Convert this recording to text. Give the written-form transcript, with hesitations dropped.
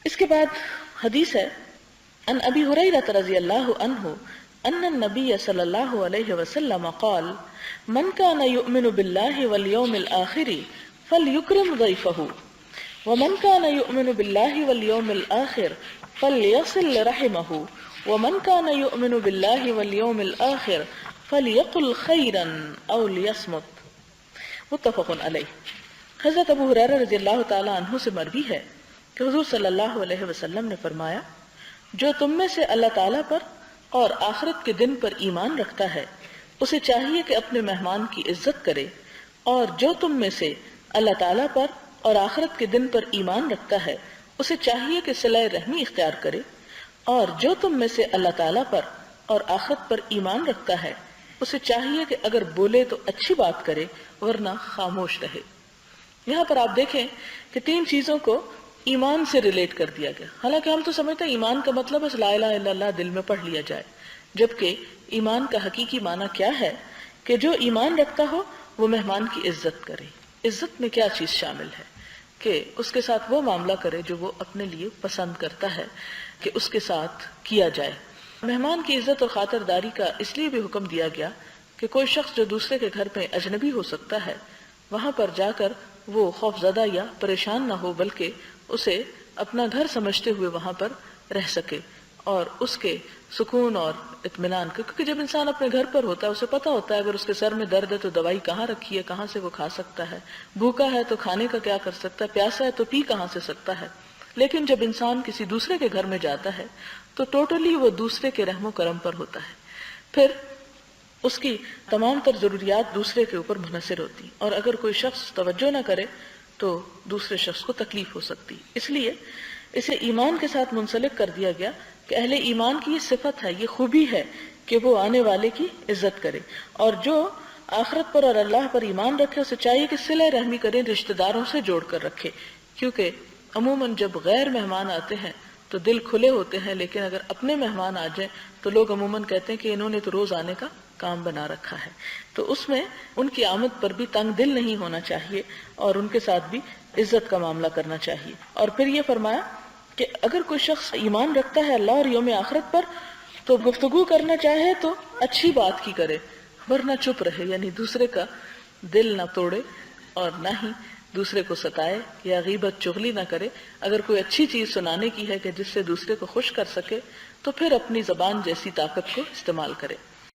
اس کے بعد حدیث ہے عن ابی ہریرہ رضی اللہ عنہ ان النبی صلی اللہ علیہ وسلم قال من كان يؤمن بالله واليوم الآخر فليكرم ضيفه ومن كان يؤمن بالله واليوم الآخر فليصل رحمه ومن كان يؤمن بالله واليوم الآخر فليقل خيرا أو ليصمت. متفق علیہ. حضرت ابو ہریرہ رضی اللہ تعالی عنہ سے مروی ہے کہ حضور صلی اللہ علیہ وسلم نے فرمایا جو تم میں سے اللہ تعالیٰ پر اور آخرت کے دن پر ایمان رکھتا ہے اسے چاہیے کہ اپنے مہمان کی عزت کرے، اور جو تم میں سے اللہ تعالیٰ پر اور آخرت کے دن پر ایمان رکھتا ہے اسے چاہیے کہ صلہ رحمی اختیار کرے، اور جو تم میں سے اللہ تعالیٰ پر اور آخرت پر ایمان رکھتا ہے اسے چاہیے کہ اگر بولے تو اچھی بات کرے ورنہ خاموش رہے. یہاں پر آپ دیکھیں کہ تین چیزوں کو ایمان سے ریلیٹ کر دیا گیا. حالانکہ ہم تو سمجھتے ہیں ایمان کا مطلب ہے لا الہ الا اللہ دل میں پڑھ لیا جائے، جبکہ ایمان کا حقیقی معنی کیا ہے کہ جو ایمان رکھتا ہو وہ مہمان کی عزت کرے. عزت میں کیا چیز شامل ہے کہ اس کے ساتھ وہ معاملہ کرے جو وہ اپنے لیے پسند کرتا ہے کہ اس کے ساتھ کیا جائے. مہمان کی عزت اور خاطرداری کا اس لیے بھی حکم دیا گیا کہ کوئی شخص جو دوسرے کے گھر پہ اجنبی ہو سکتا ہے وہاں پر جا کر وہ خوف زدہ یا پریشان نہ ہو، بلکہ اسے اپنا گھر سمجھتے ہوئے وہاں پر رہ سکے اور اس کے سکون اور اطمینان کا. کیونکہ جب انسان اپنے گھر پر ہوتا ہے اسے پتہ ہوتا ہے اگر اس کے سر میں درد ہے تو دوائی کہاں رکھی ہے، کہاں سے وہ کھا سکتا ہے، بھوکا ہے تو کھانے کا کیا کر سکتا ہے، پیاسا ہے تو پی کہاں سے سکتا ہے. لیکن جب انسان کسی دوسرے کے گھر میں جاتا ہے تو ٹوٹلی وہ دوسرے کے رحم و کرم پر ہوتا ہے، پھر اس کی تمام تر ضروریات دوسرے کے اوپر منحصر ہوتی، اور اگر کوئی شخص توجہ نہ کرے تو دوسرے شخص کو تکلیف ہو سکتی. اس لیے اسے ایمان کے ساتھ منسلک کر دیا گیا کہ اہل ایمان کی یہ صفت ہے، یہ خوبی ہے کہ وہ آنے والے کی عزت کرے، اور جو آخرت پر اور اللہ پر ایمان رکھے اسے چاہیے کہ صلہ رحمی کریں، رشتہ داروں سے جوڑ کر رکھے. کیونکہ عموماً جب غیر مہمان آتے ہیں تو دل کھلے ہوتے ہیں، لیکن اگر اپنے مہمان آ جائیں تو لوگ عموماً کہتے ہیں کہ انہوں نے تو روز آنے کا کام بنا رکھا ہے. تو اس میں ان کی آمد پر بھی تنگ دل نہیں ہونا چاہیے اور ان کے ساتھ بھی عزت کا معاملہ کرنا چاہیے. اور پھر یہ فرمایا کہ اگر کوئی شخص ایمان رکھتا ہے اللہ اور یوم آخرت پر تو گفتگو کرنا چاہے تو اچھی بات کی کرے ورنہ چپ رہے، یعنی دوسرے کا دل نہ توڑے اور نہ ہی دوسرے کو ستائے یا غیبت چغلی نہ کرے. اگر کوئی اچھی چیز سنانے کی ہے کہ جس سے دوسرے کو خوش کر سکے تو پھر اپنی زبان جیسی طاقت کو استعمال کرے.